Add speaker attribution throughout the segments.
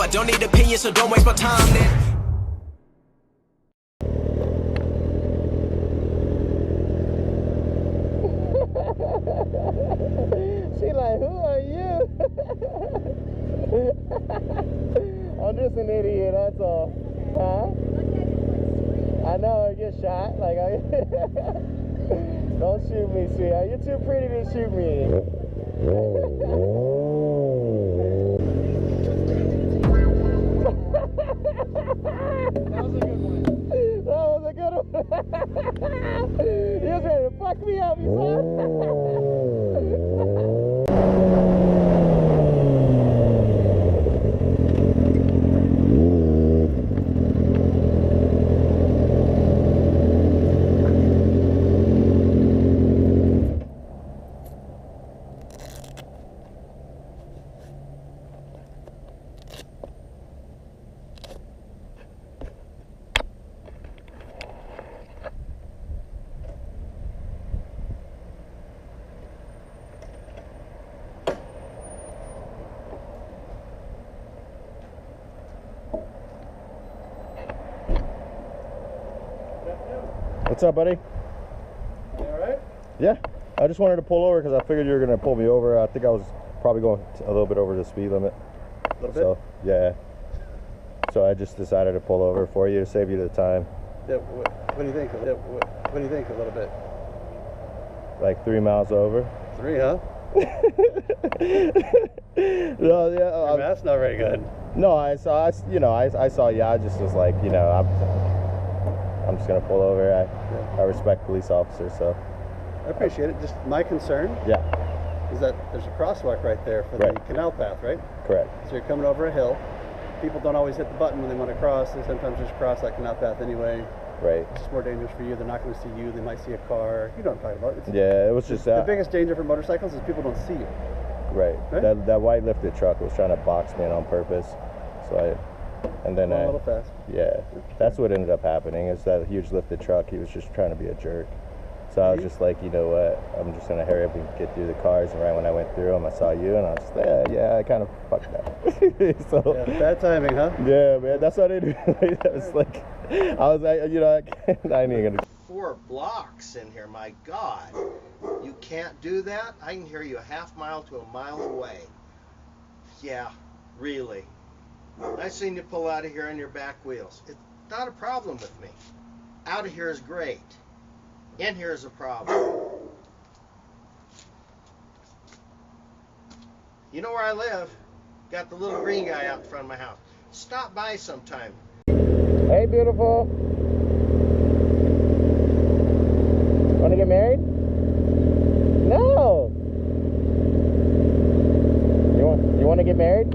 Speaker 1: I don't need opinions, so don't waste my time then.
Speaker 2: She like, who are you? I'm just an idiot, that's all. Huh? I know, I get shot. Like, don't shoot me, sweetheart. You're too pretty to shoot me.
Speaker 3: That was a good one.
Speaker 2: That was a good one. You was ready to fuck me up, you saw? What's up, buddy?
Speaker 3: You alright?
Speaker 2: Yeah, I just wanted to pull over because I figured you were going to pull me over. I think I was probably going a little bit over the speed limit.
Speaker 3: A little bit?
Speaker 2: So, yeah. So I just decided to pull over for you to save you the time.
Speaker 3: Yeah, what do you think? What do you think a little bit?
Speaker 2: Like 3 miles over.
Speaker 3: 3, huh?
Speaker 2: No, yeah.
Speaker 3: Your math's not very good.
Speaker 2: No, I saw you. I just was like, I'm just gonna pull over. I respect police officers, so.
Speaker 3: I appreciate it. Just my concern is that there's a crosswalk right there for the canal path, right?
Speaker 2: Correct.
Speaker 3: So you're coming over a hill. People don't always hit the button when they want to cross. They sometimes just cross that canal path anyway.
Speaker 2: Right.
Speaker 3: It's just more dangerous for you. They're not going to see you. They might see a car. You know what I'm talking about.
Speaker 2: Yeah, it was just
Speaker 3: the biggest danger for motorcycles is people don't see you.
Speaker 2: Right. That white lifted truck was trying to box me in on purpose. So and then
Speaker 3: a little fast.
Speaker 2: Yeah, that's what ended up happening. Is that huge lifted truck? He was just trying to be a jerk. So I was just like, you know what? I'm just gonna hurry up and get through the cars. And right when I went through them, I saw you, and I was just like, yeah, I kind of fucked up. So
Speaker 3: yeah, bad timing, huh?
Speaker 2: Yeah, man. That's what I did. I was like, I ain't even gonna.
Speaker 4: 4 blocks in here, my God. You can't do that? I can hear you a half mile to a mile away. Yeah, really. I seen you pull out of here on your back wheels. It's not a problem with me. Out of here is great. In here is a problem. You know where I live? Got the little green guy out in front of my house. Stop by sometime.
Speaker 2: Hey, beautiful. Want to get married? No. You want to get married?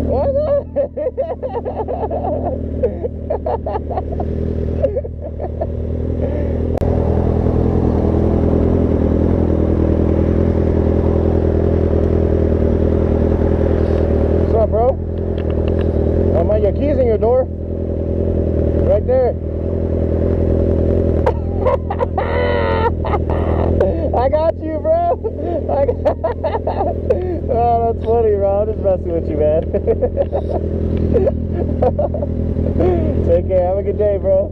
Speaker 2: Why not? What's up, bro? Your keys in your door. Right there. I got you, bro. Oh, that's funny, bro. I'm just messing with you, man. Take care. Have a good day, bro.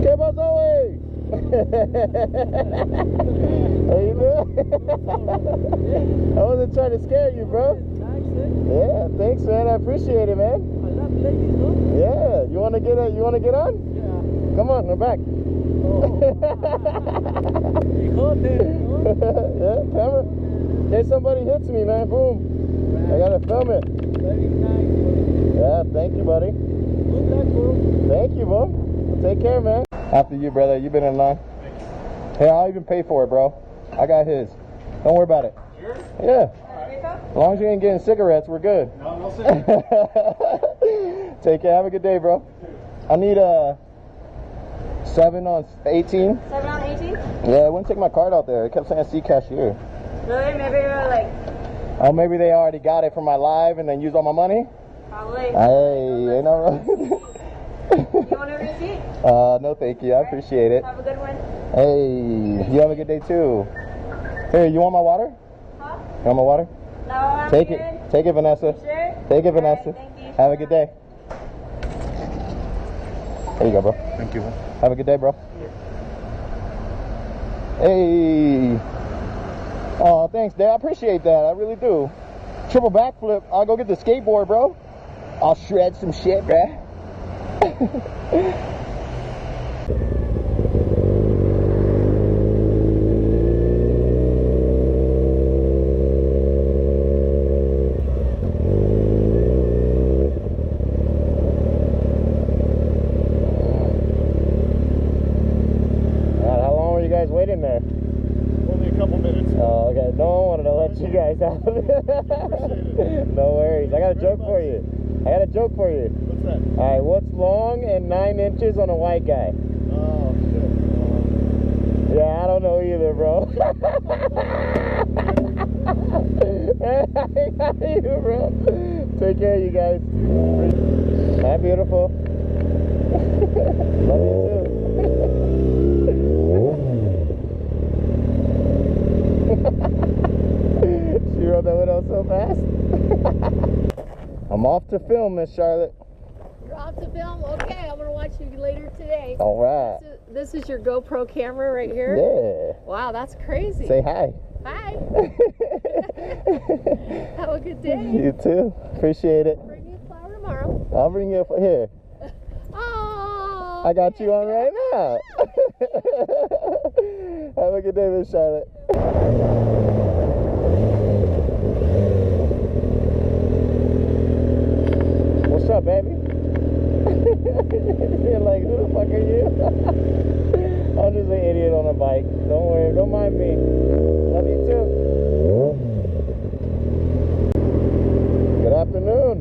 Speaker 2: ¿Qué pasó, güey? How you doing? I wasn't trying to scare you, bro. Yeah, thanks, man. I appreciate it, man.
Speaker 5: I love ladies, no?
Speaker 2: Yeah, you wanna get on?
Speaker 5: Yeah.
Speaker 2: Come on, we're back.
Speaker 5: Oh.
Speaker 2: Yeah, camera. In case somebody hits me, man, boom. I gotta film it.
Speaker 5: Very nice.
Speaker 2: Yeah, thank you, buddy.
Speaker 5: Good luck, bro.
Speaker 2: Thank you, bro. Well, take care, man. After you, brother. You been in line. Hey, I'll even pay for it, bro. I got his. Don't worry about it.
Speaker 3: Sure?
Speaker 2: Yeah. As long as you ain't getting cigarettes, we're good.
Speaker 3: No cigarettes.
Speaker 2: Take care. Have a good day, bro. I need a 7 on 18.
Speaker 6: 7 on 18?
Speaker 2: Yeah, I wouldn't take my card out there. It kept saying see cashier.
Speaker 6: Really? Maybe you're like...
Speaker 2: Oh, maybe they already got it from my live and then used all my money?
Speaker 6: Probably.
Speaker 2: Hey, ain't no wrong.
Speaker 6: You want a receipt?
Speaker 2: No, thank you. I appreciate it.
Speaker 6: Have a good one.
Speaker 2: Hey, you have a good day too. Here, you want my water? Want my water?
Speaker 6: No, I'm
Speaker 2: Take
Speaker 6: good.
Speaker 2: it. Take it, Vanessa.
Speaker 6: Sure?
Speaker 2: Take it, Vanessa.
Speaker 6: Thank you.
Speaker 2: Have a good day. There you go, bro.
Speaker 7: Thank you.
Speaker 2: Have a good day, bro. Hey. Oh, thanks, Dad. I appreciate that. I really do. Triple backflip. I'll go get the skateboard, bro. I'll shred some shit, bruh. How long were you guys waiting there?
Speaker 7: Only a couple minutes.
Speaker 2: Oh, okay. No one wanted to let you guys out. No worries. I got a joke for you. I got a joke for you.
Speaker 7: What's that?
Speaker 2: All right, what's long and 9 inches on a white guy?
Speaker 7: Oh, shit.
Speaker 2: Yeah, I don't know either, bro. I got you, bro. Take care of you guys. Hi, beautiful. Love you too. She rolled that window so fast. I'm off to film, Miss Charlotte.
Speaker 8: You're off to film? Okay, I'm gonna watch you later today.
Speaker 2: All right.
Speaker 8: This is your GoPro camera right here?
Speaker 2: Yeah.
Speaker 8: Wow, that's crazy.
Speaker 2: Say hi.
Speaker 8: Hi. Have a good day.
Speaker 2: You too. Appreciate it.
Speaker 8: Bring me a flower tomorrow.
Speaker 2: I'll bring you here.
Speaker 8: Oh.
Speaker 2: I got you on right now. Have a good day, Miss Charlotte. What's up, baby? You're like, who the fuck are you? I'm just an idiot on a bike. Don't worry, don't mind me. Love you too. Good afternoon.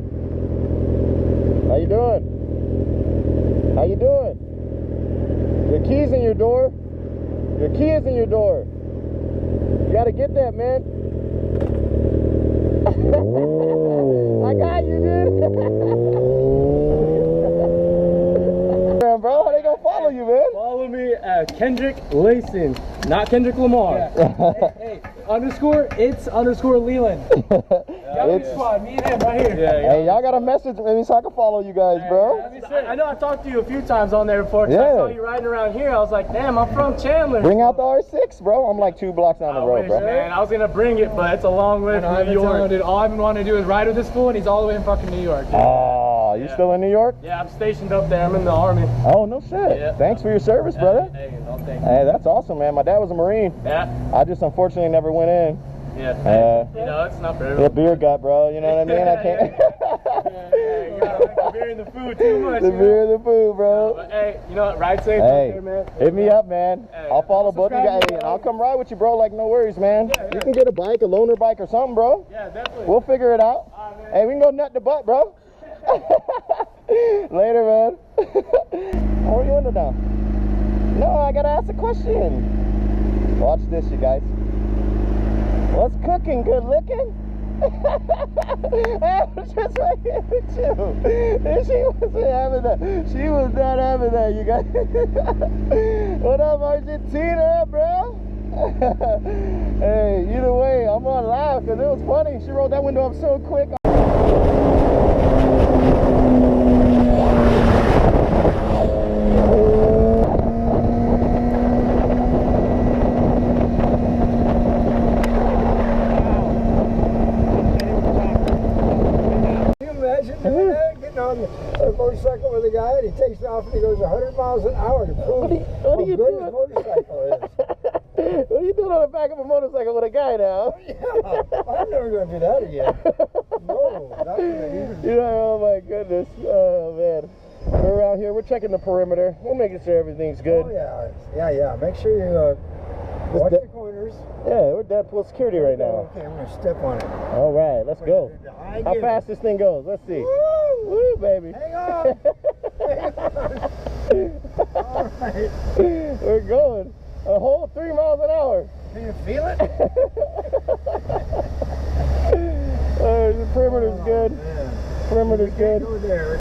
Speaker 2: How you doing? How you doing? Your key's in your door. Your key is in your door. You gotta get that, man. I got you, dude. Bro, how they gonna follow you, man?
Speaker 5: Follow me at Kendrick Layson, not Kendrick Lamar. Hey, underscore, it's underscore Leland.
Speaker 2: It's
Speaker 5: Squad, me and him right here.
Speaker 2: hey, y'all got a message maybe so I can follow you guys, bro.
Speaker 5: I know I talked to you a few times on there before. 'Cause I
Speaker 2: Yeah.
Speaker 5: saw you riding around here. I was like, damn, I'm from Chandler.
Speaker 2: Bring out the R6, bro. I'm like 2 blocks down the
Speaker 5: I
Speaker 2: road,
Speaker 5: wish,
Speaker 2: bro.
Speaker 5: man. I was gonna bring it, but it's a long way from New York. Dude, all I've been wanting to do is ride with this fool, and he's all the way in fucking New York. Dude.
Speaker 2: Oh, you still in New York?
Speaker 5: Yeah, I'm stationed up there. I'm in the Army.
Speaker 2: Oh, no shit.
Speaker 5: Yeah.
Speaker 2: Thanks for your service, brother.
Speaker 5: Hey, no thank you.
Speaker 2: Hey, that's awesome, man. My dad was a Marine.
Speaker 5: Yeah,
Speaker 2: I just unfortunately never went in.
Speaker 5: yeah. You know, it's not for
Speaker 2: The
Speaker 5: everyone.
Speaker 2: beer gut, bro. You know what I mean? I can't.
Speaker 5: You gotta like the beer and the food too much.
Speaker 2: The
Speaker 5: you know?
Speaker 2: beer and the food, bro.
Speaker 5: But hey, you know what? Ride safe
Speaker 2: Hey,
Speaker 5: out there, man.
Speaker 2: hit me up, man.
Speaker 5: Hey,
Speaker 2: I'll follow both of you guys, and I'll come ride with you, bro. Like, no worries, man.
Speaker 5: Yeah, yeah.
Speaker 2: You can get a bike, a loaner bike, or something, bro.
Speaker 5: Yeah, definitely.
Speaker 2: We'll figure it out.
Speaker 5: man.
Speaker 2: Hey, we can go nut the butt, bro. Later, man. How are you into now? No, I gotta ask a question. Watch this, you guys. What's cooking? Good looking? I was just right here with you. And she wasn't having that. She was not having that, you guys. What up, Argentina, bro? Hey, either way, I'm gonna laugh because it was funny. She rolled that window up so quick.
Speaker 9: Getting on a motorcycle with a guy and he takes me off and he goes 100 miles an hour to prove how good his motorcycle is.
Speaker 2: What are you doing on the back of a motorcycle with a guy now?
Speaker 9: Yeah, I'm never going to do that again. No, not going to even.
Speaker 2: You know, oh my goodness. Oh man. We're around here, we're checking the perimeter. We're making sure everything's good.
Speaker 9: Oh yeah. Make sure you watch your corners.
Speaker 2: Yeah, we're dead full security right now.
Speaker 9: Okay, I'm going to step on it.
Speaker 2: All right, let's go. How fast this thing goes? Let's see. Woo, baby.
Speaker 9: Hang on. Hang on. All right.
Speaker 2: We're going a whole 3 miles an hour.
Speaker 9: Can you feel it?
Speaker 2: The perimeter's good.
Speaker 9: Man.
Speaker 2: Perimeter's good.
Speaker 9: Go there.